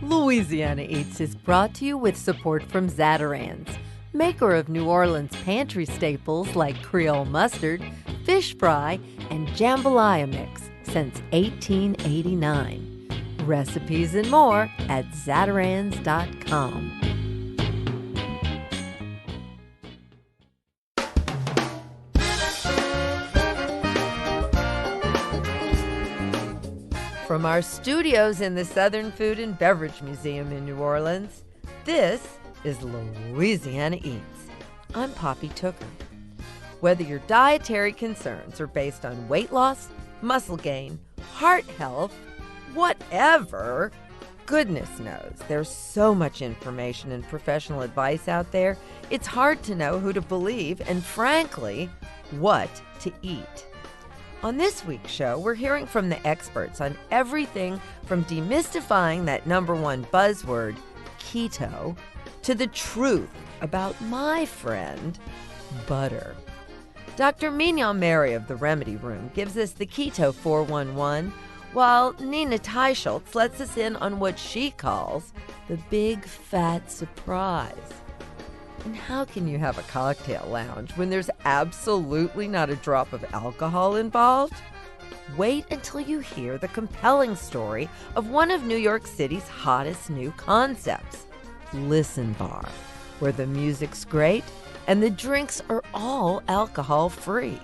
Louisiana Eats is brought to you with support from Zatarain's, maker of New Orleans pantry staples like Creole mustard, fish fry, and jambalaya mix since 1889. Recipes and more at zatarains.com. From our studios in the Southern Food and Beverage Museum in New Orleans, this is Louisiana Eats. I'm Poppy Tooker. Whether your dietary concerns are based on weight loss, muscle gain, heart health, whatever, goodness knows there's so much information and professional advice out there, it's hard to know who to believe and, frankly, what to eat. On this week's show, we're hearing from the experts on everything from demystifying that number one buzzword, keto, to the truth about my friend, butter. Dr. Mignonne Mary of the Remedy Room gives us the Keto 411, while Nina Teicholz lets us in on what she calls the big fat surprise. And how can you have a cocktail lounge when there's absolutely not a drop of alcohol involved? Wait until you hear the compelling story of one of New York City's hottest new concepts, Listen Bar, where the music's great and the drinks are all alcohol-free.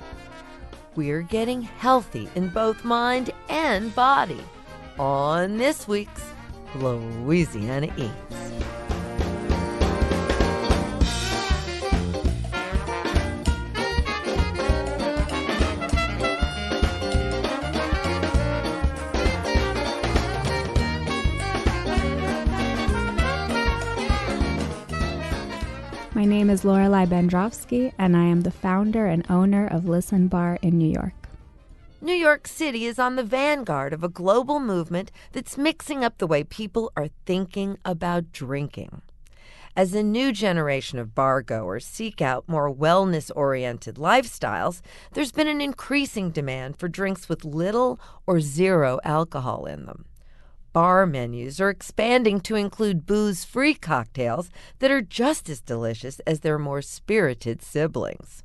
We're getting healthy in both mind and body on this week's Louisiana Eats. My name is Lorelei Bendrovsky, and I am the founder and owner of Listen Bar in New York. New York City is on the vanguard of a global movement that's mixing up the way people are thinking about drinking. As a new generation of bar-goers seek out more wellness-oriented lifestyles, there's been an increasing demand for drinks with little or zero alcohol in them. Bar menus are expanding to include booze-free cocktails that are just as delicious as their more spirited siblings.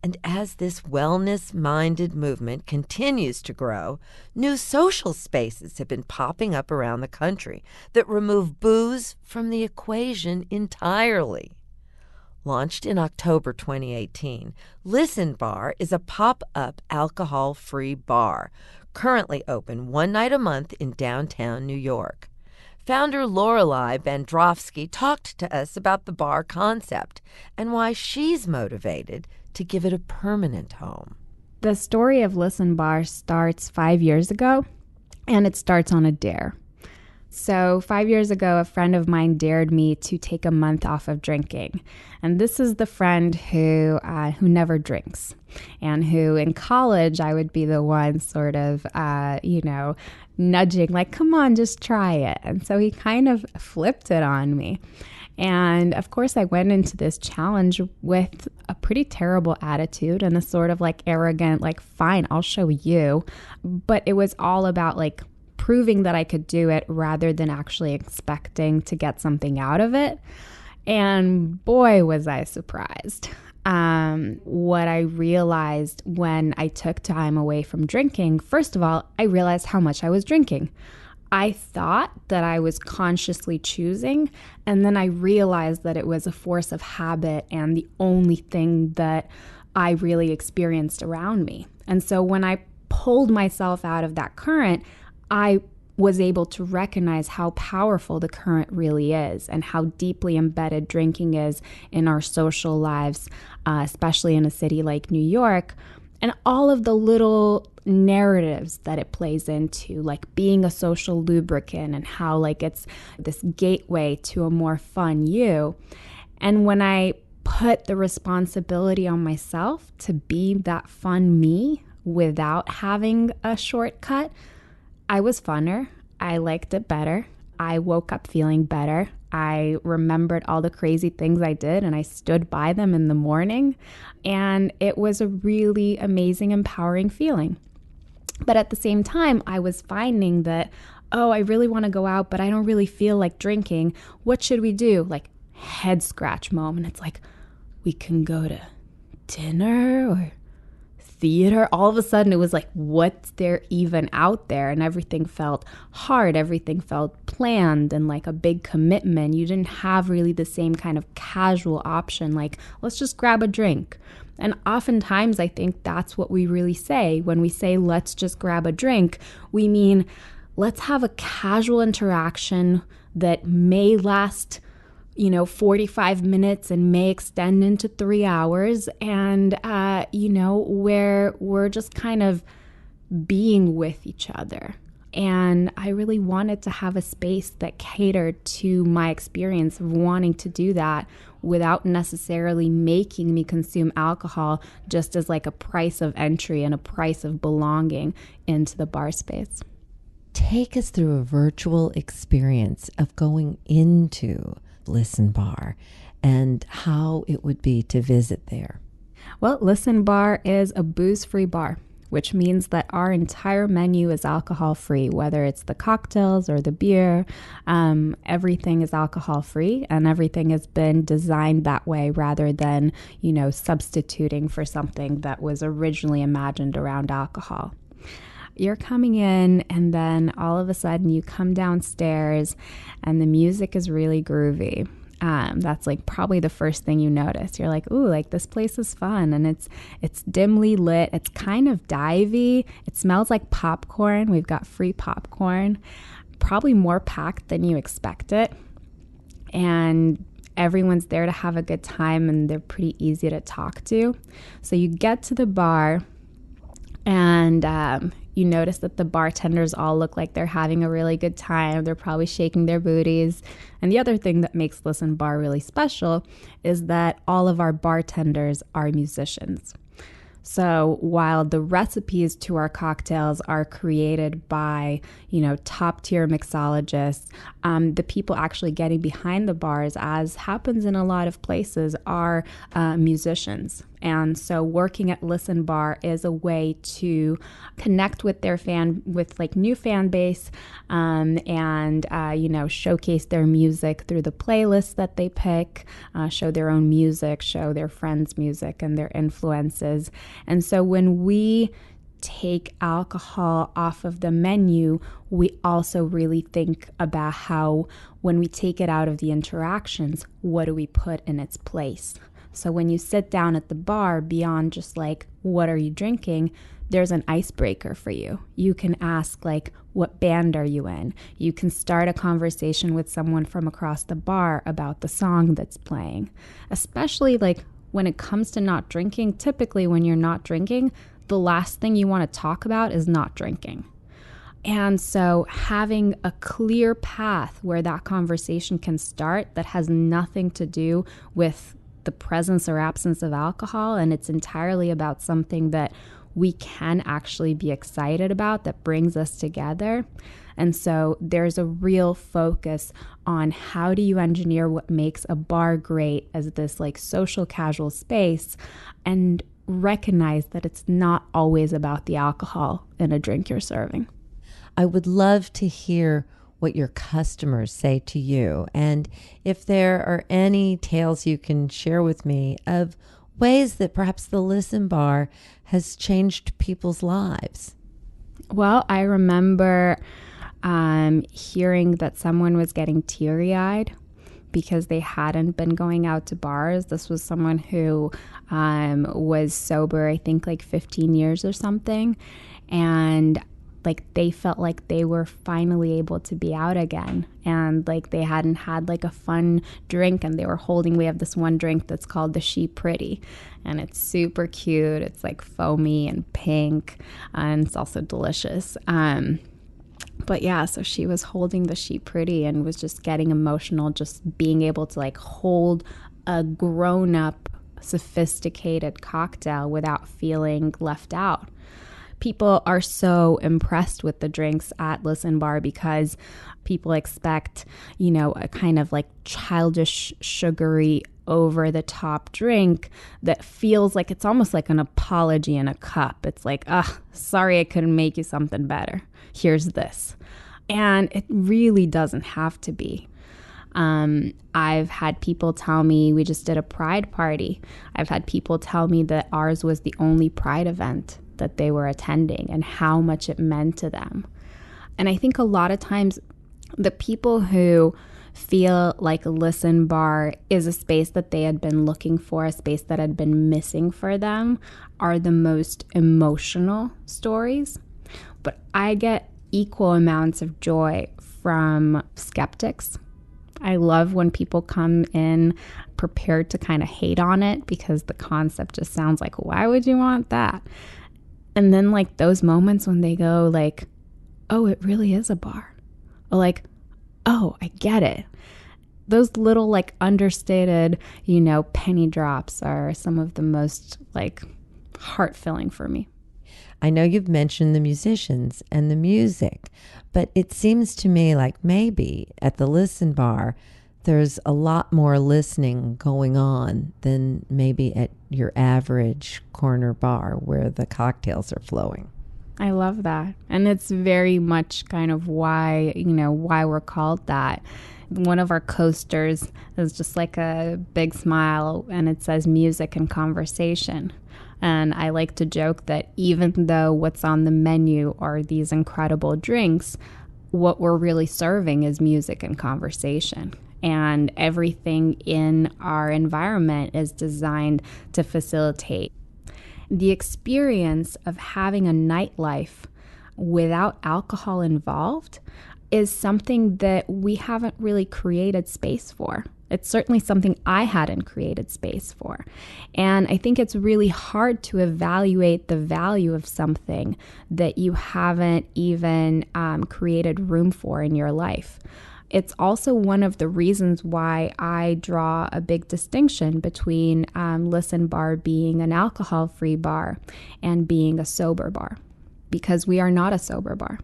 And as this wellness-minded movement continues to grow, new social spaces have been popping up around the country that remove booze from the equation entirely. Launched in October 2018, Listen Bar is a pop-up alcohol-free bar, currently open one night a month in downtown New York. Founder Lorelei Bendrovsky talked to us about the bar concept and why she's motivated to give it a permanent home. The story of Listen Bar starts 5 years ago, and it starts on a dare. So 5 years ago, a friend of mine dared me to take a month off of drinking. And this is the friend who never drinks, and who in college I would be the one sort of, nudging, like, come on, just try it. And so he kind of flipped it on me. And of course, I went into this challenge with a pretty terrible attitude and a sort of like arrogant, like, fine, I'll show you. But it was all about like proving that I could do it rather than actually expecting to get something out of it. And boy, was I surprised. What I realized when I took time away from drinking, first of all, I realized how much I was drinking. I thought that I was consciously choosing, and then I realized that it was a force of habit and the only thing that I really experienced around me. And so when I pulled myself out of that current, I was able to recognize how powerful the current really is and how deeply embedded drinking is in our social lives, especially in a city like New York, and all of the little narratives that it plays into, like being a social lubricant and how like it's this gateway to a more fun you. And when I put the responsibility on myself to be that fun me without having a shortcut, I was funner. I liked it better. I woke up feeling better. I remembered all the crazy things I did and I stood by them in the morning. And it was a really amazing, empowering feeling. But at the same time, I was finding that, oh, I really want to go out, but I don't really feel like drinking. What should we do? Like head scratch moment. It's like, we can go to dinner or theater. All of a sudden it was like, what's there even out there? And everything felt hard. Everything felt planned and like a big commitment. You didn't have really the same kind of casual option, like, let's just grab a drink. And oftentimes I think that's what we really say. When we say, let's just grab a drink, we mean, let's have a casual interaction that may last 45 minutes and may extend into 3 hours. And, where we're just kind of being with each other. And I really wanted to have a space that catered to my experience of wanting to do that without necessarily making me consume alcohol just as like a price of entry and a price of belonging into the bar space. Take us through a virtual experience of going into Listen Bar and how it would be to visit there. Well, Listen Bar is a booze-free bar, which means that our entire menu is alcohol-free, whether it's the cocktails or the beer. Everything is alcohol-free, and everything has been designed that way rather than, substituting for something that was originally imagined around alcohol. You're coming in, and then all of a sudden you come downstairs and the music is really groovy. That's like probably the first thing you notice. You're like, ooh, like this place is fun, and it's dimly lit. It's kind of divey. It smells like popcorn. We've got free popcorn, probably more packed than you expect it. And everyone's there to have a good time, and they're pretty easy to talk to. So you get to the bar, and you notice that the bartenders all look like they're having a really good time. They're probably shaking their booties. And the other thing that makes Listen Bar really special is that all of our bartenders are musicians. So while the recipes to our cocktails are created by, top tier mixologists, the people actually getting behind the bars, as happens in a lot of places, are musicians. And so working at Listen Bar is a way to connect with their new fan base, and showcase their music through the playlists that they pick, show their own music, show their friends' music and their influences. And so when we take alcohol off of the menu, we also really think about how when we take it out of the interactions, what do we put in its place? So when you sit down at the bar, beyond just like, what are you drinking? There's an icebreaker for you. You can ask like, what band are you in? You can start a conversation with someone from across the bar about the song that's playing. Especially like when it comes to not drinking, typically when you're not drinking, the last thing you want to talk about is not drinking. And so having a clear path where that conversation can start that has nothing to do with the presence or absence of alcohol, and it's entirely about something that we can actually be excited about, that brings us together. And so there's a real focus on how do you engineer what makes a bar great as this like social casual space, and recognize that it's not always about the alcohol in a drink you're serving. I would love to hear what your customers say to you, and if there are any tales you can share with me of ways that perhaps the Listen Bar has changed people's lives. Well, I remember hearing that someone was getting teary-eyed because they hadn't been going out to bars. This was someone who was sober, I think like 15 years or something, and like they felt like they were finally able to be out again, and like they hadn't had like a fun drink, and they were holding, we have this one drink that's called the She Pretty, and it's super cute. It's like foamy and pink, and it's also delicious. But yeah, so she was holding the She Pretty and was just getting emotional, just being able to like hold a grown-up, sophisticated cocktail without feeling left out. People are so impressed with the drinks at Listen Bar because people expect, a kind of like childish, sugary, over-the-top drink that feels like it's almost like an apology in a cup. It's like, sorry I couldn't make you something better. Here's this. And it really doesn't have to be. I've had people tell me, we just did a Pride party. I've had people tell me that ours was the only Pride event that they were attending and how much it meant to them. And I think a lot of times the people who feel like Listen Bar is a space that they had been looking for, a space that had been missing for them, are the most emotional stories. But I get equal amounts of joy from skeptics. I love when people come in prepared to kind of hate on it because the concept just sounds like, why would you want that? And then like those moments when they go like, oh, it really is a bar. Or like, oh, I get it. Those little like understated, penny drops are some of the most like heart-filling for me. I know you've mentioned the musicians and the music, but it seems to me like maybe at the Listen Bar, there's a lot more listening going on than maybe at your average corner bar where the cocktails are flowing. I love that. And it's very much kind of why we're called that. One of our coasters is just like a big smile and it says music and conversation. And I like to joke that even though what's on the menu are these incredible drinks, what we're really serving is music and conversation. And everything in our environment is designed to facilitate. The experience of having a nightlife without alcohol involved is something that we haven't really created space for. It's certainly something I hadn't created space for. And I think it's really hard to evaluate the value of something that you haven't even created room for in your life. It's also one of the reasons why I draw a big distinction between Listen Bar being an alcohol-free bar and being a sober bar, because we are not a sober bar.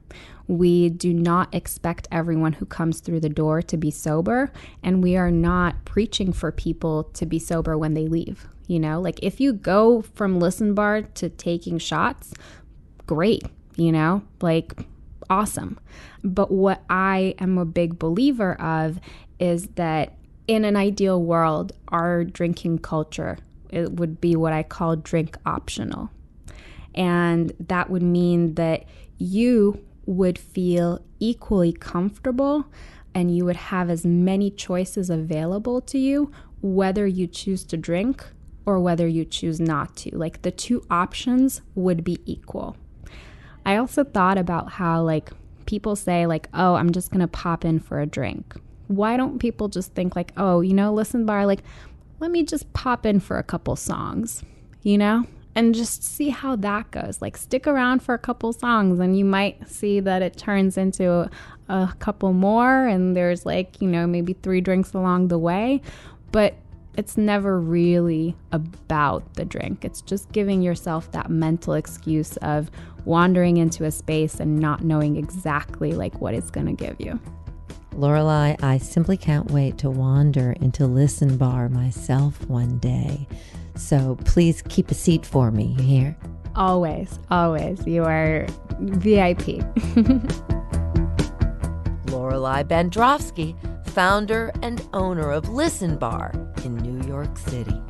We do not expect everyone who comes through the door to be sober, and we are not preaching for people to be sober when they leave. Like if you go from Listen Bar to taking shots, great, like awesome. But what I am a big believer of is that in an ideal world, our drinking culture, it would be what I call drink optional. And that would mean that you would feel equally comfortable and you would have as many choices available to you, whether you choose to drink or whether you choose not to. Like the two options would be equal. I also thought about how like people say like, oh, I'm just going to pop in for a drink. Why don't people just think like, oh, Listen Bar, like, let me just pop in for a couple songs, and just see how that goes. Like stick around for a couple songs and you might see that it turns into a couple more and there's like, maybe 3 drinks along the way. But it's never really about the drink. It's just giving yourself that mental excuse of wandering into a space and not knowing exactly like what it's going to give you. Lorelei, I simply can't wait to wander into Listen Bar myself one day. So please keep a seat for me, you hear? Always, always. You are VIP. Lorelei Bandrowski, founder and owner of Listen Bar in New York City.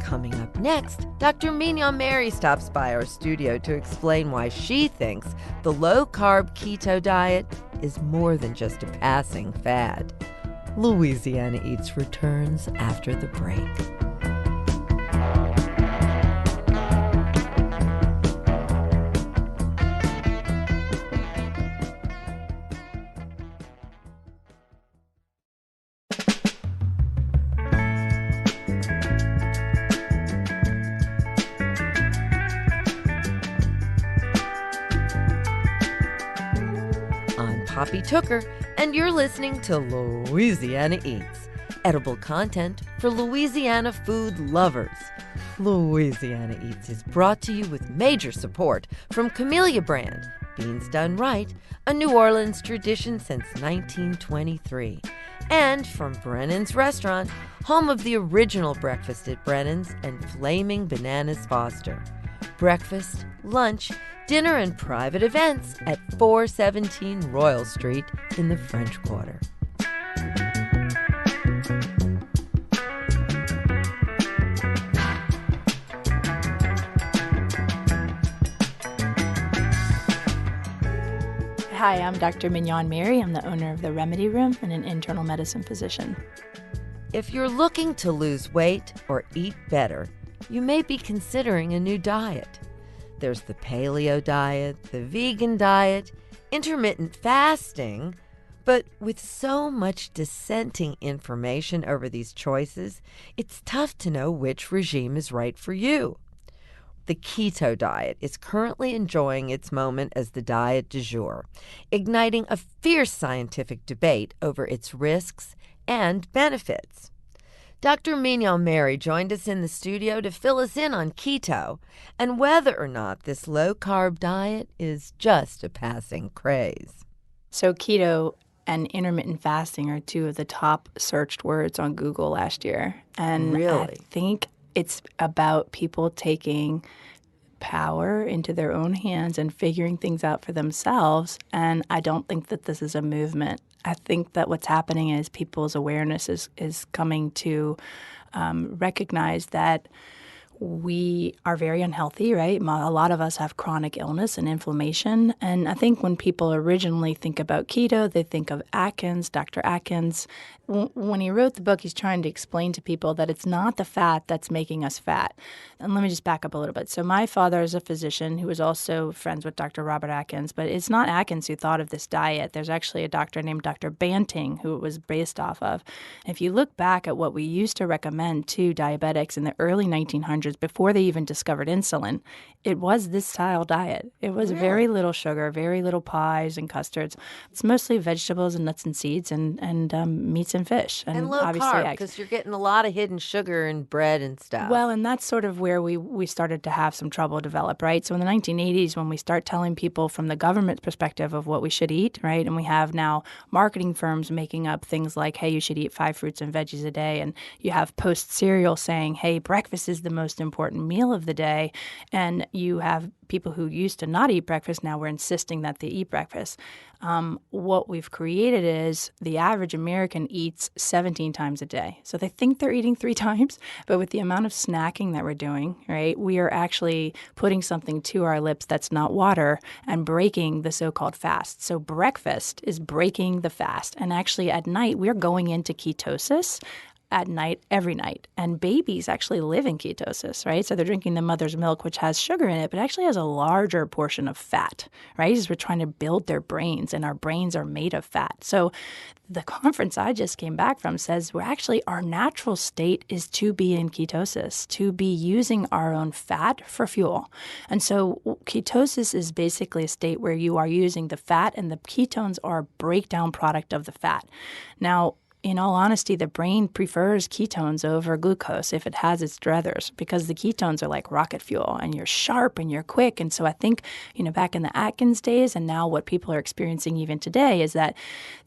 Coming up next, Dr. Mignonne Mary stops by our studio to explain why she thinks the low-carb keto diet is more than just a passing fad. Louisiana Eats returns after the break. I'm Poppy Tooker, and you're listening to Louisiana Eats, edible content for Louisiana food lovers. Louisiana Eats is brought to you with major support from Camellia Brand, beans done right, a New Orleans tradition since 1923. And from Brennan's Restaurant, home of the original breakfast at Brennan's and Flaming Bananas Foster. Breakfast, lunch, dinner, and private events at 417 Royal Street in the French Quarter. Hi, I'm Dr. Mignonne Mary. I'm the owner of the Remedy Room and an internal medicine physician. If you're looking to lose weight or eat better, you may be considering a new diet. There's the paleo diet, the vegan diet, intermittent fasting, but with so much dissenting information over these choices, it's tough to know which regime is right for you. The keto diet is currently enjoying its moment as the diet du jour, igniting a fierce scientific debate over its risks and benefits. Dr. Mignonne Mary joined us in the studio to fill us in on keto and whether or not this low-carb diet is just a passing craze. So keto and intermittent fasting are two of the top searched words on Google last year. And Really? I think it's about people taking power into their own hands and figuring things out for themselves. And I don't think that this is a movement. I think that what's happening is people's awareness is coming to recognize that we are very unhealthy, right? A lot of us have chronic illness and inflammation. And I think when people originally think about keto, they think of Atkins, Dr. Atkins. When he wrote the book, he's trying to explain to people that it's not the fat that's making us fat. And let me just back up a little bit. So my father is a physician who was also friends with Dr. Robert Atkins, but it's not Atkins who thought of this diet. There's actually a doctor named Dr. Banting who it was based off of. If you look back at what we used to recommend to diabetics in the early 1900s, before they even discovered insulin, it was this style diet. It was very little sugar, very little pies and custards. It's mostly vegetables and nuts and seeds and meats and fish. And low obviously carb, eggs. because you're getting a lot of hidden sugar in bread and stuff. Well, and that's sort of where we started to have some trouble develop, right? So in the 1980s, when we start telling people from the government perspective of what we should eat, right? And we have now marketing firms making up things like, hey, you should eat 5 fruits and veggies a day. And you have Post cereal saying, hey, breakfast is the most important meal of the day. And you have people who used to not eat breakfast, now we're insisting that they eat breakfast. What we've created is the average American eats 17 times a day. So they think they're eating 3 times, but with the amount of snacking that we're doing, right, we are actually putting something to our lips that's not water and breaking the so-called fast. So breakfast is breaking the fast. And actually at night, we're going into ketosis at night, every night. And babies actually live in ketosis, right? So they're drinking the mother's milk, which has sugar in it, but actually has a larger portion of fat, right? Because we're trying to build their brains, and our brains are made of fat. So the conference I just came back from says we're actually, our natural state is to be in ketosis, to be using our own fat for fuel. And so ketosis is basically a state where you are using the fat, and the ketones are a breakdown product of the fat. Now, in all honesty, the brain prefers ketones over glucose if it has its druthers, because the ketones are like rocket fuel and you're sharp and you're quick. And so I think, back in the Atkins days and now what people are experiencing even today is that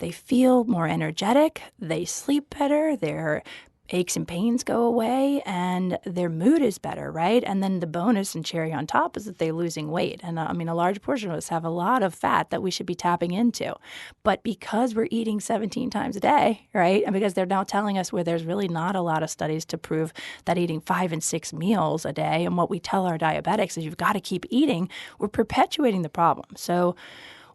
they feel more energetic, they sleep better, their aches and pains go away, and their mood is better, right? And then the bonus and cherry on top is that they're losing weight. And a large portion of us have a lot of fat that we should be tapping into. But because we're eating 17 times a day, right? And because they're now telling us where there's really not a lot of studies to prove that eating 5 and 6 meals a day, and what we tell our diabetics is you've got to keep eating, we're perpetuating the problem. So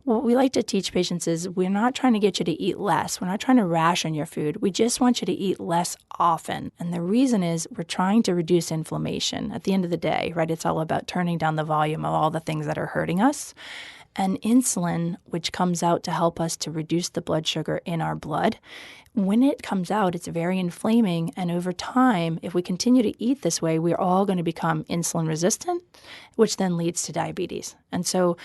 what we like to teach patients is we're not trying to get you to eat less. We're not trying to ration your food. We just want you to eat less often. And the reason is we're trying to reduce inflammation. At the end of the day, right, it's all about turning down the volume of all the things that are hurting us. And insulin, which comes out to help us to reduce the blood sugar in our blood, when it comes out, it's very inflaming. And over time, if we continue to eat this way, we're all going to become insulin resistant, which then leads to diabetes. And so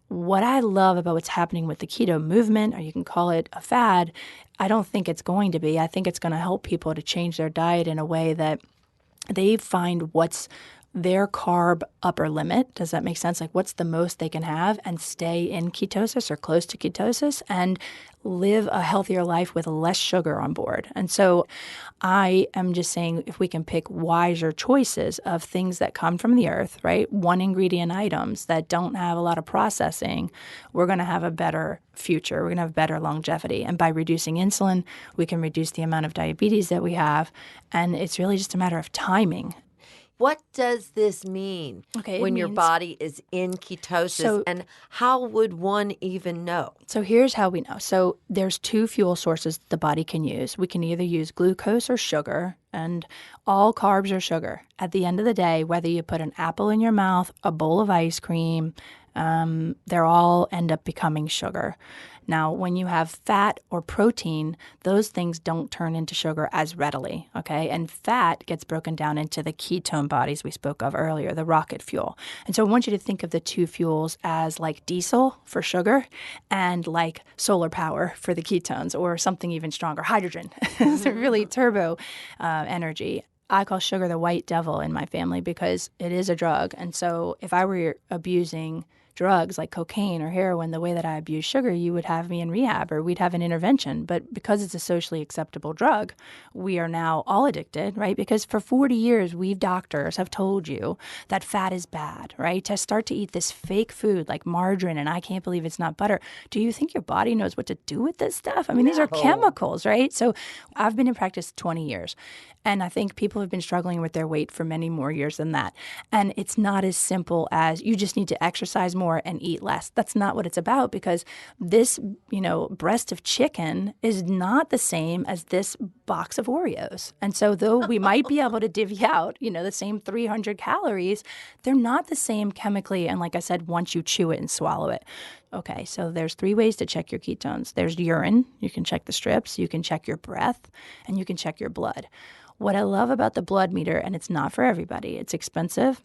what I love about what's happening with the keto movement, or you can call it a fad, I don't think it's going to be. I think it's going to help people to change their diet in a way that they find what's their carb upper limit. Does that make sense? Like, what's the most they can have and stay in ketosis or close to ketosis and live a healthier life with less sugar on board. And so I am just saying, if we can pick wiser choices of things that come from the earth, right? One ingredient items that don't have a lot of processing, we're going to have a better future. We're going to have better longevity. And by reducing insulin, we can reduce the amount of diabetes that we have. And it's really just a matter of timing. What does this mean when your body is in ketosis, and how would one even know? So here's how we know. So there's two fuel sources the body can use. We can either use glucose or sugar, and all carbs are sugar. At the end of the day, whether you put an apple in your mouth, a bowl of ice cream, they're all end up becoming sugar. Now, when you have fat or protein, those things don't turn into sugar as readily, okay? And fat gets broken down into the ketone bodies we spoke of earlier, the rocket fuel. And so I want you to think of the two fuels as like diesel for sugar and like solar power for the ketones, or something even stronger, hydrogen. It's really turbo energy. I call sugar the white devil in my family because it is a drug. And so if I were abusing drugs like cocaine or heroin the way that I abuse sugar, you would have me in rehab or we'd have an intervention. But because it's a socially acceptable drug, we are now all addicted, right? Because for 40 years, doctors have told you that fat is bad, right? To start to eat this fake food like margarine, and I can't believe it's not butter. Do you think your body knows what to do with this stuff? I mean, these are chemicals, right? So I've been in practice 20 years. And I think people have been struggling with their weight for many more years than that. And it's not as simple as you just need to exercise more and eat less. That's not what it's about, because this, breast of chicken is not the same as this box of Oreos. And so though we might be able to divvy out, the same 300 calories, they're not the same chemically. And like I said, once you chew it and swallow it. Okay, so there's 3 ways to check your ketones. There's urine. You can check the strips. You can check your breath. And you can check your blood. What I love about the blood meter, and it's not for everybody, it's expensive,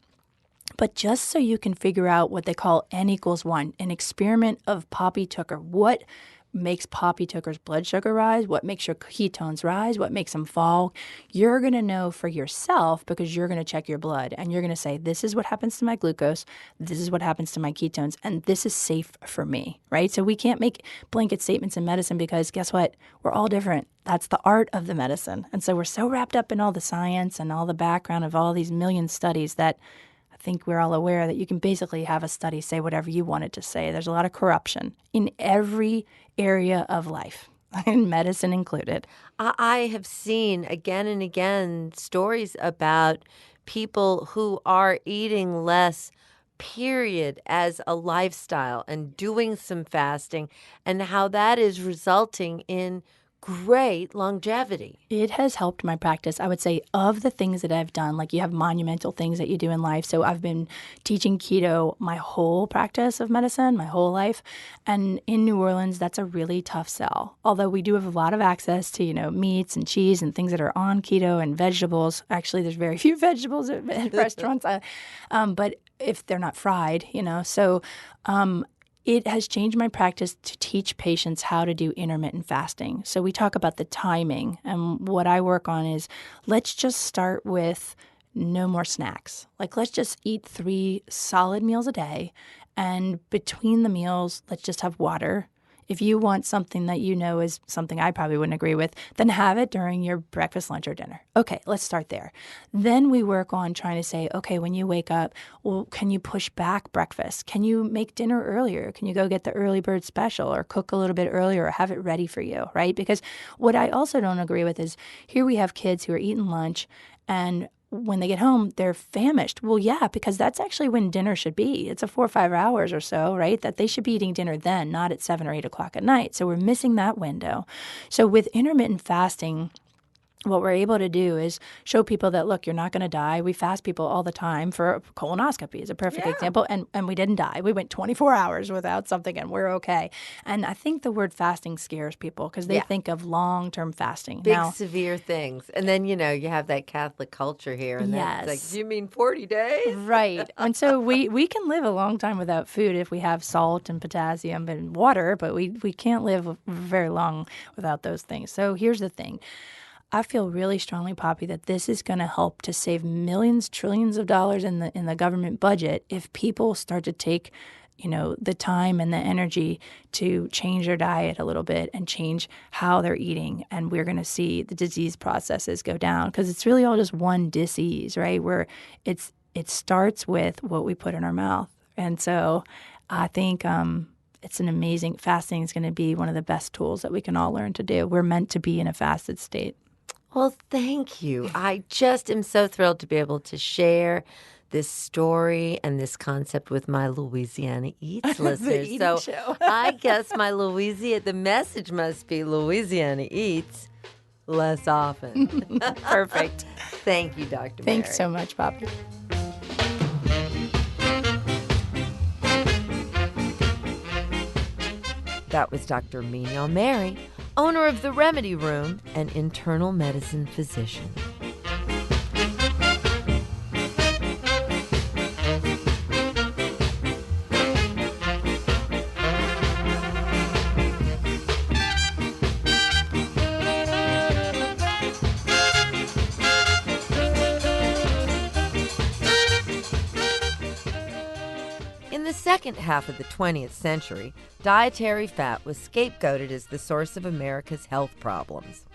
but just so you can figure out what they call N=1, an experiment of Poppy Tooker. What makes Poppy Tooker's blood sugar rise? What makes your ketones rise? What makes them fall? You're going to know for yourself because you're going to check your blood and you're going to say, this is what happens to my glucose, this is what happens to my ketones, and this is safe for me, right? So we can't make blanket statements in medicine because guess what? We're all different. That's the art of the medicine. And so we're so wrapped up in all the science and all the background of all these million studies that I think we're all aware that you can basically have a study say whatever you want it to say. There's a lot of corruption in every area of life, and medicine included. I have seen again and again stories about people who are eating less, period, as a lifestyle and doing some fasting, and how that is resulting in great longevity. It has helped my practice. I would say of the things that I've done, like you have monumental things that you do in life. So I've been teaching keto my whole practice of medicine, my whole life. And in New Orleans, that's a really tough sell. Although we do have a lot of access to, meats and cheese and things that are on keto and vegetables. Actually, there's very few vegetables at restaurants, but if they're not fried, it has changed my practice to teach patients how to do intermittent fasting. So we talk about the timing, and what I work on is let's just start with no more snacks. Like, let's just eat 3 solid meals a day, and between the meals, let's just have water. If you want something that is something I probably wouldn't agree with, then have it during your breakfast, lunch, or dinner. Okay, let's start there. Then we work on trying to say, okay, when you wake up, well, can you push back breakfast? Can you make dinner earlier? Can you go get the early bird special or cook a little bit earlier or have it ready for you, right? Because what I also don't agree with is here we have kids who are eating lunch and when they get home, they're famished. Well, yeah, because that's actually when dinner should be. It's a 4 or 5 hours or so, right? That they should be eating dinner then, not at 7 or 8 o'clock at night. So we're missing that window. So with intermittent fasting, what we're able to do is show people that, look, you're not going to die. We fast people all the time for colonoscopy is a perfect example. And we didn't die. We went 24 hours without something and we're okay. And I think the word fasting scares people because they think of long-term fasting. Big, severe things. And then, you have that Catholic culture here. And that's like, you mean 40 days? Right. And so we can live a long time without food if we have salt and potassium and water, but we can't live very long without those things. So here's the thing. I feel really strongly, Poppy, that this is going to help to save millions, trillions of dollars in the government budget if people start to take, the time and the energy to change their diet a little bit and change how they're eating. And we're going to see the disease processes go down, because it's really all just one disease, right? Where it starts with what we put in our mouth. And so I think it's an amazing, fasting is going to be one of the best tools that we can all learn to do. We're meant to be in a fasted state. Well, thank you. I just am so thrilled to be able to share this story and this concept with my Louisiana Eats listeners. eating show. I guess the message must be Louisiana Eats less often. Perfect. Thank you, Dr. Mary. Thanks so much, Poppy. That was Dr. Mignonne Mary, owner of the Remedy Room and internal medicine physician. In the second half of the 20th century, dietary fat was scapegoated as the source of America's health problems.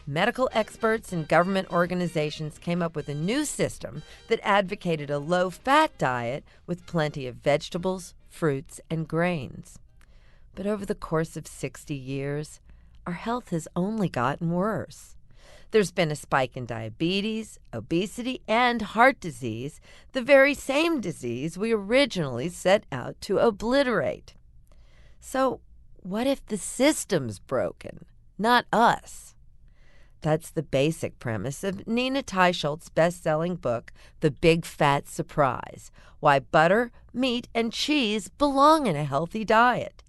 Medical experts and government organizations came up with a new system that advocated a low-fat diet with plenty of vegetables, fruits, and grains. But over the course of 60 years, our health has only gotten worse. There's been a spike in diabetes, obesity, and heart disease, the very same disease we originally set out to obliterate. So, what if the system's broken, not us? That's the basic premise of Nina Teicholz's best-selling book, The Big Fat Surprise: Why Butter, Meat, and Cheese Belong in a Healthy Diet.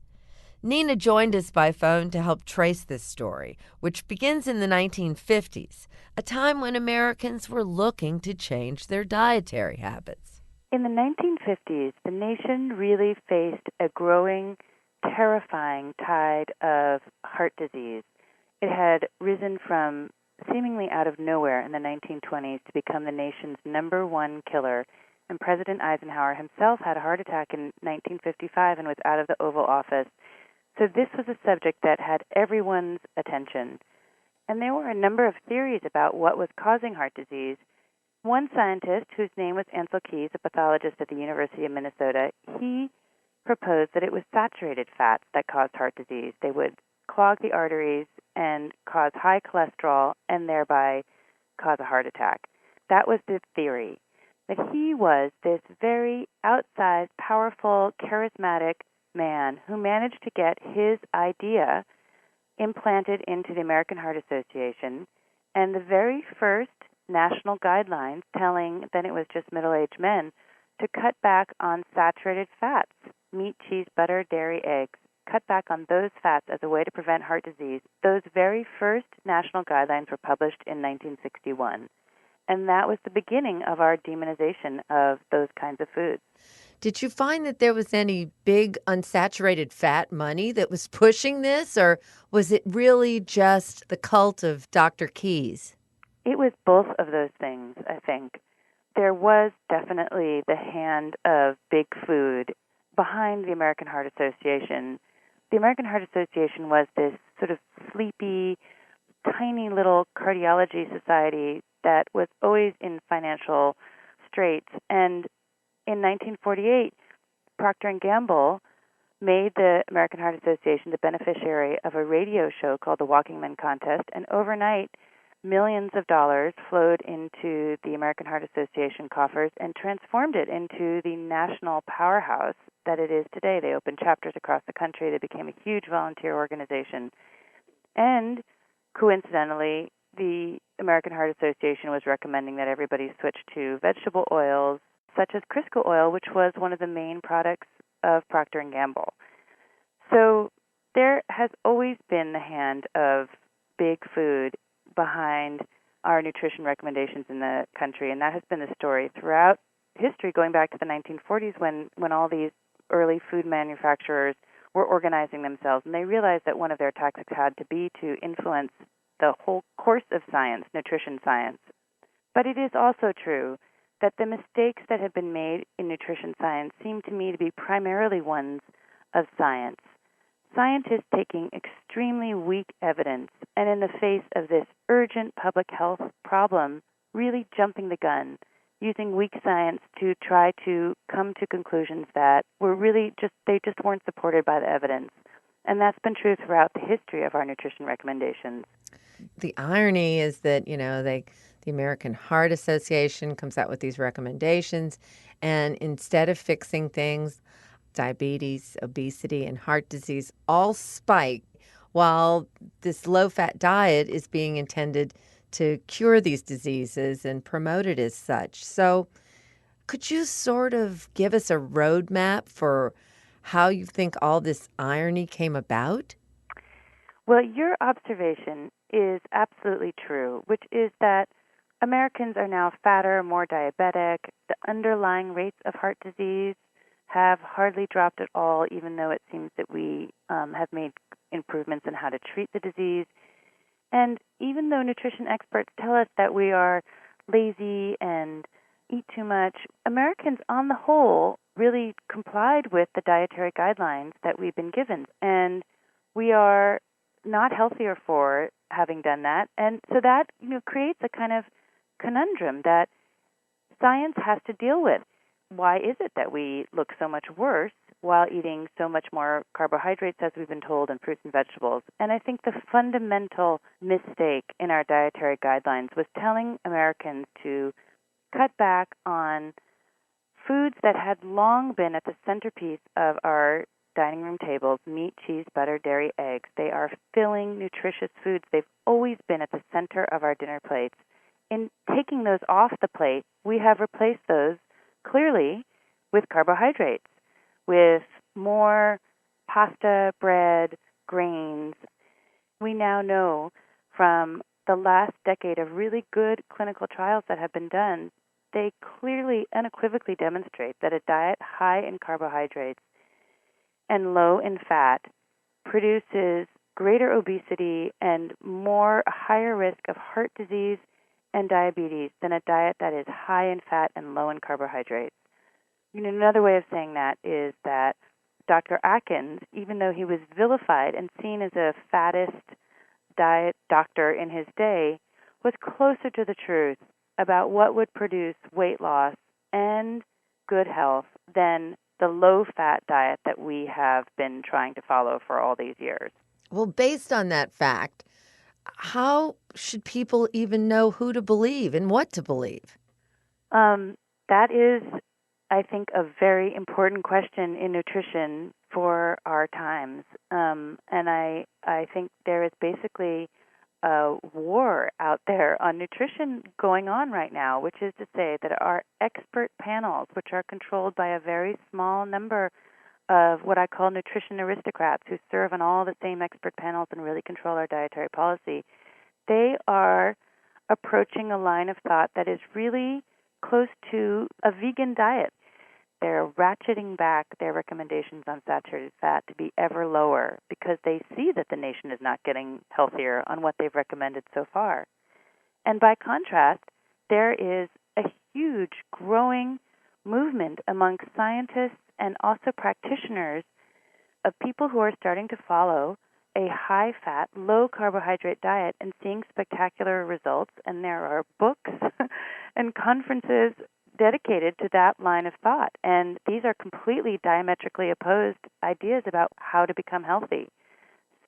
Nina joined us by phone to help trace this story, which begins in the 1950s, a time when Americans were looking to change their dietary habits. In the 1950s, the nation really faced a growing, terrifying tide of heart disease. It had risen from seemingly out of nowhere in the 1920s to become the nation's number one killer, and President Eisenhower himself had a heart attack in 1955 and was out of the Oval Office. So this was a subject that had everyone's attention. And there were a number of theories about what was causing heart disease. One scientist, whose name was Ansel Keys, a pathologist at the University of Minnesota, he proposed that it was saturated fats that caused heart disease. They would clog the arteries and cause high cholesterol and thereby cause a heart attack. That was the theory. But he was this very outsized, powerful, charismatic man who managed to get his idea implanted into the American Heart Association, and the very first national guidelines telling, then it was just middle-aged men, to cut back on saturated fats, meat, cheese, butter, dairy, eggs, cut back on those fats as a way to prevent heart disease. Those very first national guidelines were published in 1961, and that was the beginning of our demonization of those kinds of foods. Did you find that there was any big unsaturated fat money that was pushing this, or was it really just the cult of Dr. Keys? It was both of those things, I think. There was definitely the hand of big food behind the American Heart Association. The American Heart Association was this sort of sleepy, tiny little cardiology society that was always in financial straits. And in 1948, Procter & Gamble made the American Heart Association the beneficiary of a radio show called the Walking Men Contest, and overnight, millions of dollars flowed into the American Heart Association coffers and transformed it into the national powerhouse that it is today. They opened chapters across the country. They became a huge volunteer organization. And coincidentally, the American Heart Association was recommending that everybody switch to vegetable oils, such as Crisco oil, which was one of the main products of Procter & Gamble. So there has always been the hand of big food behind our nutrition recommendations in the country, and that has been the story throughout history, going back to the 1940s when all these early food manufacturers were organizing themselves, and they realized that one of their tactics had to be to influence the whole course of science, nutrition science. But it is also true that the mistakes that have been made in nutrition science seem to me to be primarily ones of science. Scientists taking extremely weak evidence and in the face of this urgent public health problem, really jumping the gun, using weak science to try to come to conclusions that were really they just weren't supported by the evidence. And that's been true throughout the history of our nutrition recommendations. The irony is that, the American Heart Association comes out with these recommendations, and instead of fixing things, diabetes, obesity, and heart disease all spike, while this low-fat diet is being intended to cure these diseases and promote it as such. So could you sort of give us a roadmap for how you think all this irony came about? Well, your observation is absolutely true, which is that Americans are now fatter, more diabetic. The underlying rates of heart disease have hardly dropped at all, even though it seems that we have made improvements in how to treat the disease. And even though nutrition experts tell us that we are lazy and eat too much, Americans on the whole really complied with the dietary guidelines that we've been given. And we are not healthier for having done that. And so that, creates a kind of conundrum that science has to deal with. Why is it that we look so much worse while eating so much more carbohydrates, as we've been told, and fruits and vegetables? And I think the fundamental mistake in our dietary guidelines was telling Americans to cut back on foods that had long been at the centerpiece of our dining room tables: meat, cheese, butter, dairy, eggs. They are filling, nutritious foods. They've always been at the center of our dinner plates. In taking those off the plate, we have replaced those clearly with carbohydrates, with more pasta, bread, grains. We now know from the last decade of really good clinical trials that have been done, they clearly, unequivocally demonstrate that a diet high in carbohydrates and low in fat produces greater obesity and higher risk of heart disease and diabetes than a diet that is high in fat and low in carbohydrates. Another way of saying that is that Dr. Atkins, even though he was vilified and seen as a fattest diet doctor in his day, was closer to the truth about what would produce weight loss and good health than the low-fat diet that we have been trying to follow for all these years. Well, based on that fact, how should people even know who to believe and what to believe? That is, I think, a very important question in nutrition for our times. And I think there is basically a war out there on nutrition going on right now, which is to say that our expert panels, which are controlled by a very small number of what I call nutrition aristocrats who serve on all the same expert panels and really control our dietary policy, they are approaching a line of thought that is really close to a vegan diet. They're ratcheting back their recommendations on saturated fat to be ever lower because they see that the nation is not getting healthier on what they've recommended so far. And by contrast, there is a huge growing movement among scientists and also practitioners of people who are starting to follow a high-fat, low-carbohydrate diet and seeing spectacular results. And there are books and conferences dedicated to that line of thought. And these are completely diametrically opposed ideas about how to become healthy.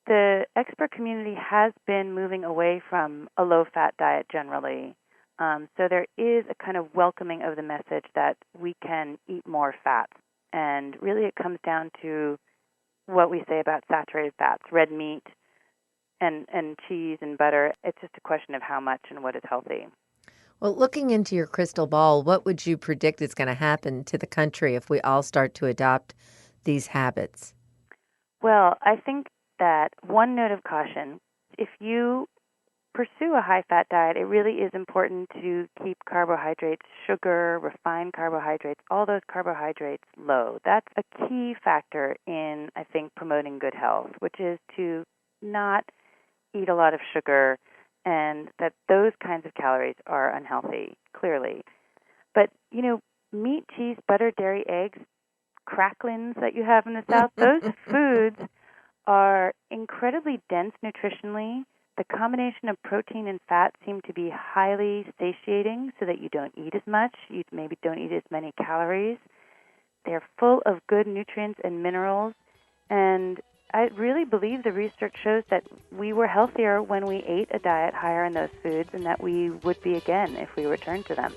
The expert community has been moving away from a low-fat diet generally. So there is a kind of welcoming of the message that we can eat more fats. And really it comes down to what we say about saturated fats, red meat and cheese and butter. It's just a question of how much and what is healthy. Well, looking into your crystal ball, what would you predict is going to happen to the country if we all start to adopt these habits? Well, I think that one note of caution, if you pursue a high-fat diet, it really is important to keep carbohydrates, sugar, refined carbohydrates, all those carbohydrates low. That's a key factor in, I think, promoting good health, which is to not eat a lot of sugar and that those kinds of calories are unhealthy, clearly. But, meat, cheese, butter, dairy, eggs, cracklings that you have in the South, those foods are incredibly dense nutritionally. The combination of protein and fat seem to be highly satiating so that you don't eat as much. You maybe don't eat as many calories. They're full of good nutrients and minerals. And I really believe the research shows that we were healthier when we ate a diet higher in those foods and that we would be again if we returned to them.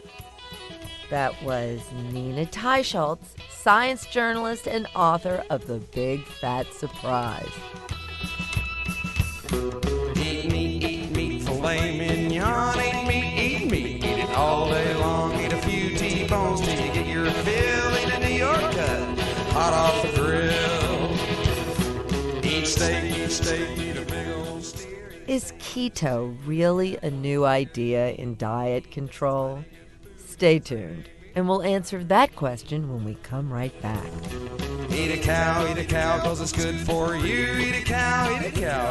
That was Nina Teicholz, science journalist and author of The Big Fat Surprise. Eat meat, filet mignon, eat meat, eat it all day long. Eat a few T-bones till you get your fill. Eat a New York cut, hot off the grill. Eat steak, eat a big old steer. Is keto really a new idea in diet control? Stay tuned, and we'll answer that question when we come right back. Eat a cow, 'cause it's good for you. Eat a cow,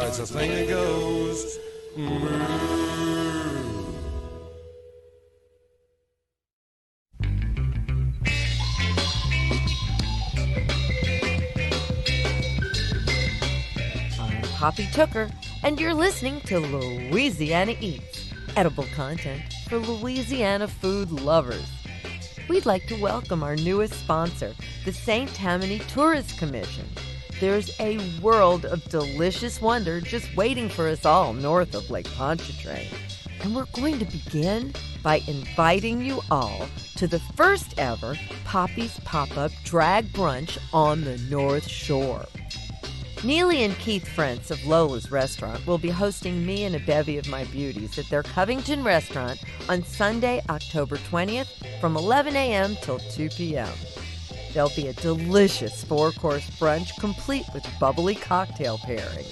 it's a thing that goes moo. I'm Poppy Tooker, and you're listening to Louisiana Eats, edible content for Louisiana food lovers. We'd like to welcome our newest sponsor, the St. Tammany Tourist Commission. There's a world of delicious wonder just waiting for us all north of Lake Pontchartrain. And we're going to begin by inviting you all to the first ever Poppy's Pop-Up Drag Brunch on the North Shore. Neely and Keith Frentz of Lola's Restaurant will be hosting me and a bevy of my beauties at their Covington restaurant on Sunday, October 20th from 11 a.m. till 2 p.m. There'll be a delicious 4-course brunch complete with bubbly cocktail pairings.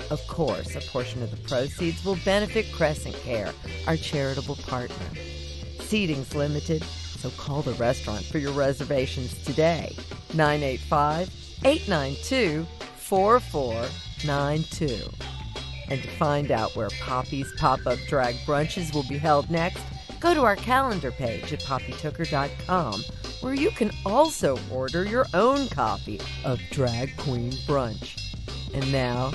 Of course, a portion of the proceeds will benefit Crescent Care, our charitable partner. Seating's limited, so call the restaurant for your reservations today. 985-892-4492. And to find out where Poppy's Pop-Up Drag Brunches will be held next, go to our calendar page at poppytooker.com, where you can also order your own copy of Drag Queen Brunch. And now,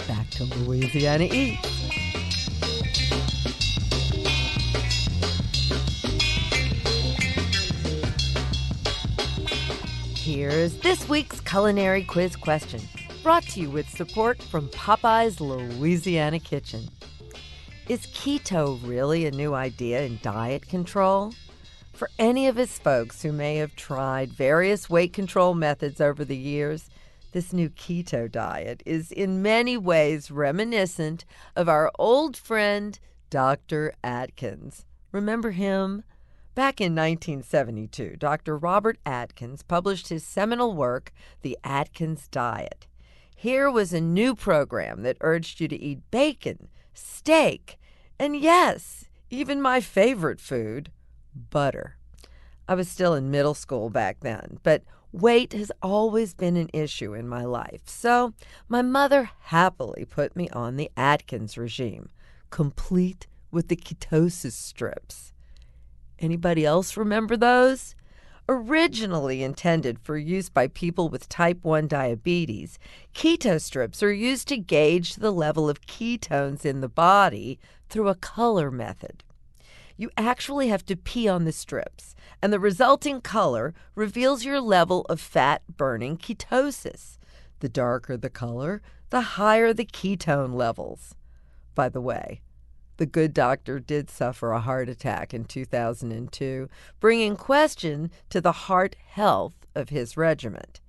back to Louisiana Eats. Here's this week's culinary quiz question, brought to you with support from Popeye's Louisiana Kitchen. Is keto really a new idea in diet control? For any of us folks who may have tried various weight control methods over the years, this new keto diet is in many ways reminiscent of our old friend, Dr. Atkins. Remember him? Back in 1972, Dr. Robert Atkins published his seminal work, The Atkins Diet. Here was a new program that urged you to eat bacon, steak, and yes, even my favorite food, butter. I was still in middle school back then, but weight has always been an issue in my life, so my mother happily put me on the Atkins regime, complete with the ketosis strips. Anybody else remember those? Originally intended for use by people with type 1 diabetes, keto strips are used to gauge the level of ketones in the body through a color method. You actually have to pee on the strips, and the resulting color reveals your level of fat-burning ketosis. The darker the color, the higher the ketone levels. By the way, the good doctor did suffer a heart attack in 2002, bringing question to the heart health of his regiment.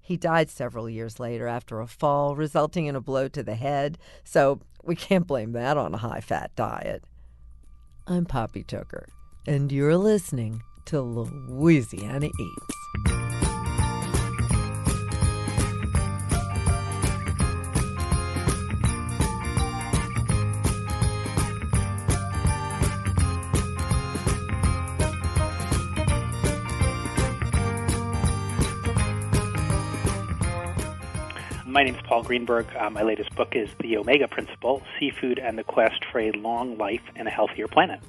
He died several years later after a fall, resulting in a blow to the head, so we can't blame that on a high-fat diet. I'm Poppy Tooker, and you're listening to Louisiana Eats. My name is Paul Greenberg. My latest book is The Omega Principle, Seafood and the Quest for a Long Life and a Healthier Planet.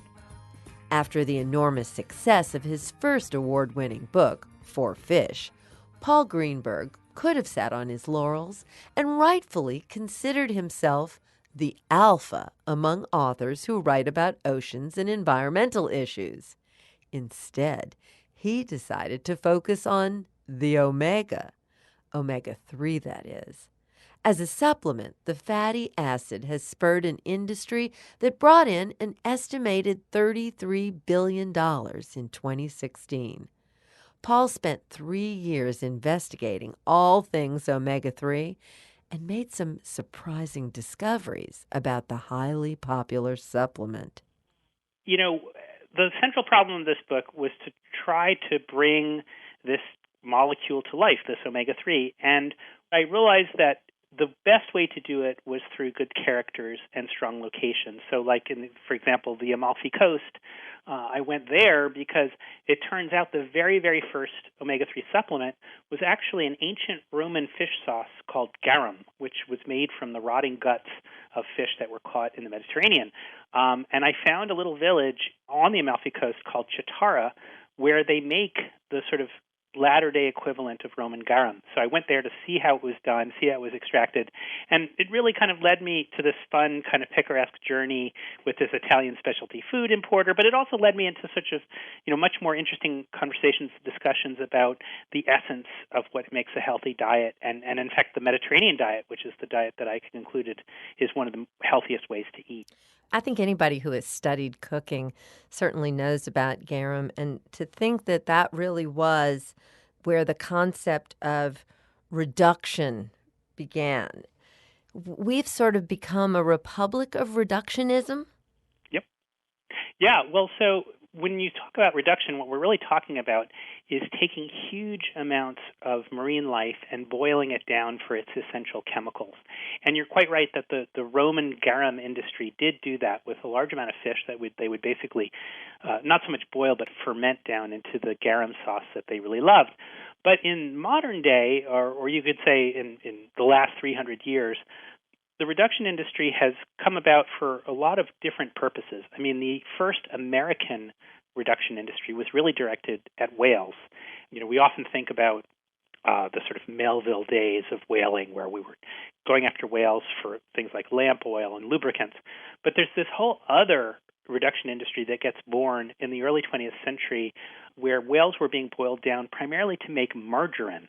After the enormous success of his first award-winning book, For Fish, Paul Greenberg could have sat on his laurels and rightfully considered himself the alpha among authors who write about oceans and environmental issues. Instead, he decided to focus on the omega-3 that is. As a supplement, the fatty acid has spurred an industry that brought in an estimated $33 billion in 2016. Paul spent 3 years investigating all things omega-3 and made some surprising discoveries about the highly popular supplement. You know, the central problem of this book was to try to bring this molecule to life, this omega-3, and I realized that the best way to do it was through good characters and strong locations. So like, for example, the Amalfi Coast, I went there because it turns out the very, very first omega-3 supplement was actually an ancient Roman fish sauce called garum, which was made from the rotting guts of fish that were caught in the Mediterranean. And I found a little village on the Amalfi Coast called Chitara where they make the sort of latter-day equivalent of Roman garum. So I went there to see how it was done, see how it was extracted, and it really kind of led me to this fun kind of picaresque journey with this Italian specialty food importer, but it also led me into such much more interesting conversations, discussions about the essence of what makes a healthy diet, and in fact the Mediterranean diet, which is the diet that I concluded is one of the healthiest ways to eat. I think anybody who has studied cooking certainly knows about garum, and to think that that really was where the concept of reduction began. We've sort of become a republic of reductionism. Yep. Yeah, well, so when you talk about reduction, what we're really talking about is taking huge amounts of marine life and boiling it down for its essential chemicals. And you're quite right that the Roman garum industry did do that with a large amount of fish that they would basically not so much boil but ferment down into the garum sauce that they really loved. But in modern day, or you could say in the last 300 years, the reduction industry has come about for a lot of different purposes. I mean, the first American reduction industry was really directed at whales. We often think about the sort of Melville days of whaling where we were going after whales for things like lamp oil and lubricants. But there's this whole other reduction industry that gets born in the early 20th century where whales were being boiled down primarily to make margarine.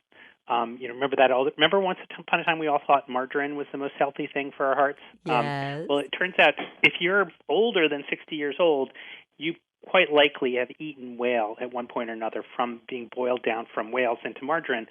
Remember that? Remember once upon a time we all thought margarine was the most healthy thing for our hearts? Yes. Well, it turns out if you're older than 60 years old, you quite likely have eaten whale at one point or another from being boiled down from whales into margarine.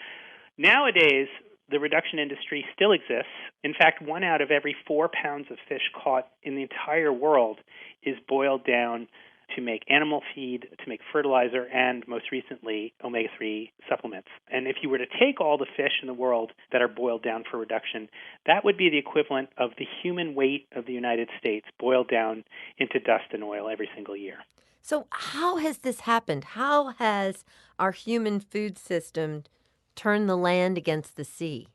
Nowadays, the reduction industry still exists. In fact, 1 out of every 4 pounds of fish caught in the entire world is boiled down to make animal feed, to make fertilizer, and most recently, omega-3 supplements. And if you were to take all the fish in the world that are boiled down for reduction, that would be the equivalent of the human weight of the United States boiled down into dust and oil every single year. So how has this happened? How has our human food system turned the land against the sea?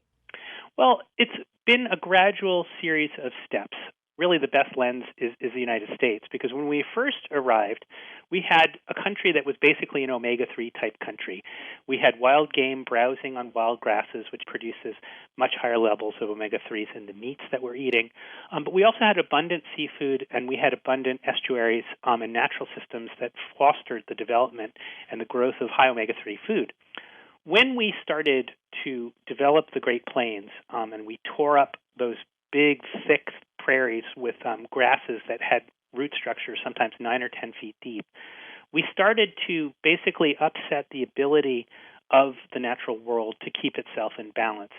Well, it's been a gradual series of steps. Really, the best lens is the United States, because when we first arrived, we had a country that was basically an omega-3 type country. We had wild game browsing on wild grasses, which produces much higher levels of omega-3s in the meats that we're eating. But we also had abundant seafood, and we had abundant estuaries and natural systems that fostered the development and the growth of high omega-3 food. When we started to develop the Great Plains and we tore up those big, thick prairies with grasses that had root structures sometimes 9 or 10 feet deep, we started to basically upset the ability of the natural world to keep itself in balance.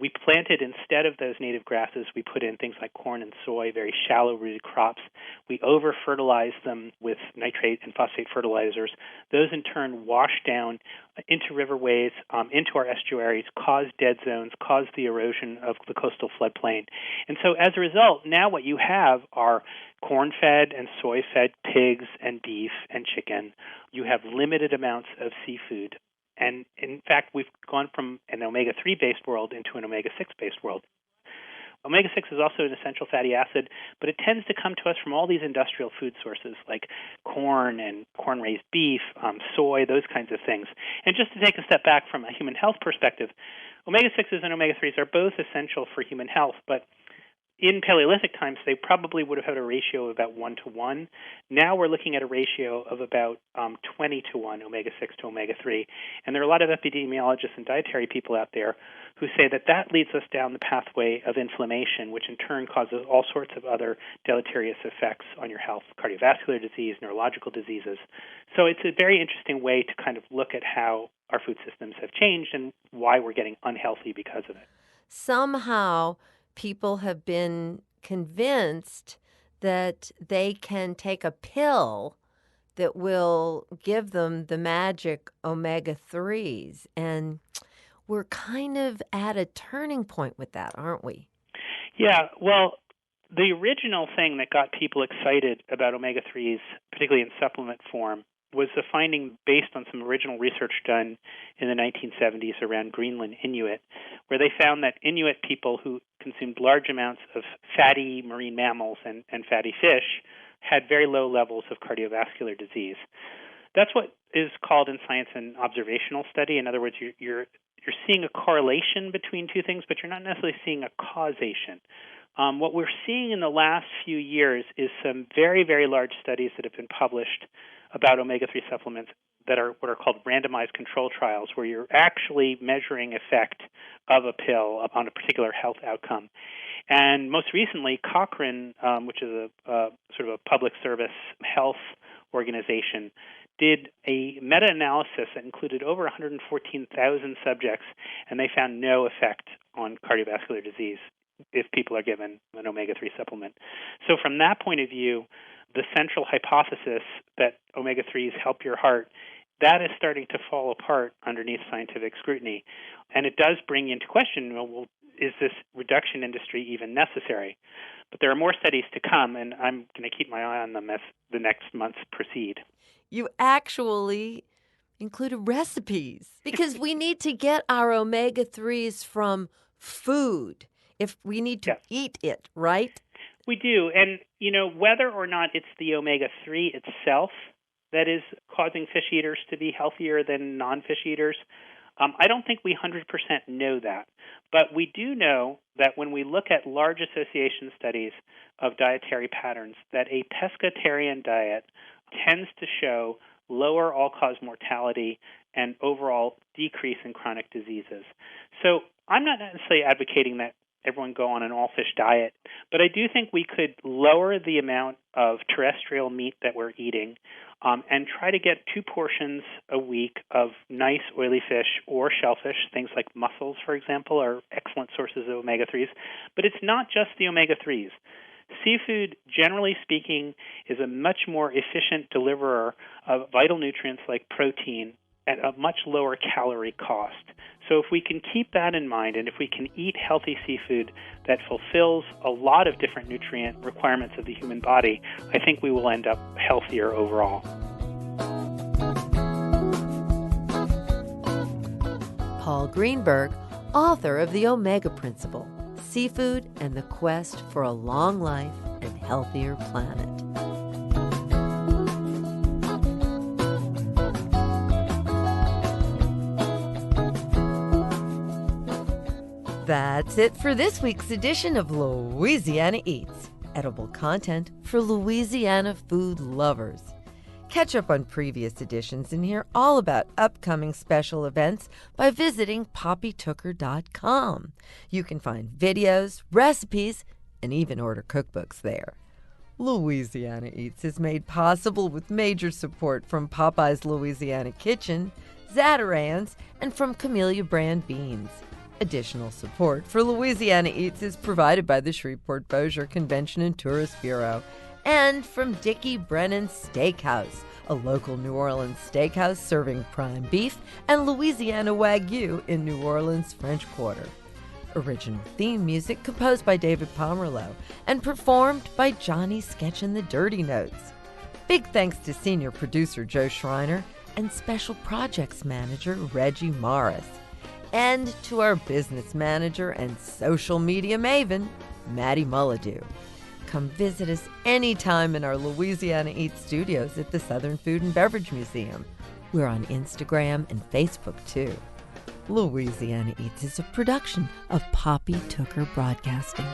We planted, instead of those native grasses, we put in things like corn and soy, very shallow-rooted crops. We over-fertilized them with nitrate and phosphate fertilizers. Those, in turn, washed down into riverways, into our estuaries, caused dead zones, caused the erosion of the coastal floodplain. And so, as a result, now what you have are corn-fed and soy-fed pigs and beef and chicken. You have limited amounts of seafood. And in fact, we've gone from an omega-3 based world into an omega-6 based world. Omega-6 is also an essential fatty acid, but it tends to come to us from all these industrial food sources like corn and corn-raised beef, soy, those kinds of things. And just to take a step back from a human health perspective, omega-6s and omega-3s are both essential for human health, but in Paleolithic times, they probably would have had a ratio of about 1 to 1. Now we're looking at a ratio of about 20 to 1, omega-6 to omega-3. And there are a lot of epidemiologists and dietary people out there who say that that leads us down the pathway of inflammation, which in turn causes all sorts of other deleterious effects on your health, cardiovascular disease, neurological diseases. So it's a very interesting way to kind of look at how our food systems have changed and why we're getting unhealthy because of it. Somehow, people have been convinced that they can take a pill that will give them the magic omega-3s. And we're kind of at a turning point with that, aren't we? Yeah, well, the original thing that got people excited about omega-3s, particularly in supplement form, was the finding based on some original research done in the 1970s around Greenland Inuit, where they found that Inuit people who consumed large amounts of fatty marine mammals and fatty fish had very low levels of cardiovascular disease. That's what is called in science an observational study. In other words, you're seeing a correlation between two things, but you're not necessarily seeing a causation. What we're seeing in the last few years is some very, very large studies that have been published about omega-3 supplements that are what are called randomized control trials, where you're actually measuring effect of a pill on a particular health outcome. And most recently, Cochrane, which is a sort of a public service health organization, did a meta-analysis that included over 114,000 subjects, and they found no effect on cardiovascular disease if people are given an omega-3 supplement. So from that point of view, the central hypothesis that omega-3s help your heart, that is starting to fall apart underneath scientific scrutiny. And it does bring into question, well, is this reduction industry even necessary? But there are more studies to come, and I'm going to keep my eye on them as the next months proceed. You actually included recipes because we need to get our omega-3s from food if we need to eat it, right? We do. And, whether or not it's the omega-3 itself that is causing fish eaters to be healthier than non-fish eaters, I don't think we 100% know that. But we do know that when we look at large association studies of dietary patterns, that a pescatarian diet tends to show lower all-cause mortality and overall decrease in chronic diseases. So I'm not necessarily advocating that everyone go on an all-fish diet, but I do think we could lower the amount of terrestrial meat that we're eating and try to get 2 portions a week of nice oily fish or shellfish. Things like mussels, for example, are excellent sources of omega-3s. But it's not just the omega-3s. Seafood, generally speaking, is a much more efficient deliverer of vital nutrients like protein at a much lower calorie cost. So if we can keep that in mind, and if we can eat healthy seafood that fulfills a lot of different nutrient requirements of the human body, I think we will end up healthier overall. Paul Greenberg, author of The Omega Principle, Seafood and the Quest for a Long Life and Healthier Planet. That's it for this week's edition of Louisiana Eats, edible content for Louisiana food lovers. Catch up on previous editions and hear all about upcoming special events by visiting poppytooker.com. You can find videos, recipes, and even order cookbooks there. Louisiana Eats is made possible with major support from Popeye's Louisiana Kitchen, Zatarain's, and from Camellia Brand Beans. Additional support for Louisiana Eats is provided by the Shreveport-Bossier Convention and Tourist Bureau and from Dickie Brennan's Steakhouse, a local New Orleans steakhouse serving prime beef and Louisiana Wagyu in New Orleans' French Quarter. Original theme music composed by David Pomerleau and performed by Johnny Sketch and the Dirty Notes. Big thanks to senior producer Joe Schreiner and Special Projects Manager Reggie Morris, and to our business manager and social media maven, Maddie Mullidew. Come visit us anytime in our Louisiana Eats studios at the Southern Food and Beverage Museum. We're on Instagram and Facebook, too. Louisiana Eats is a production of Poppy Tooker Broadcasting.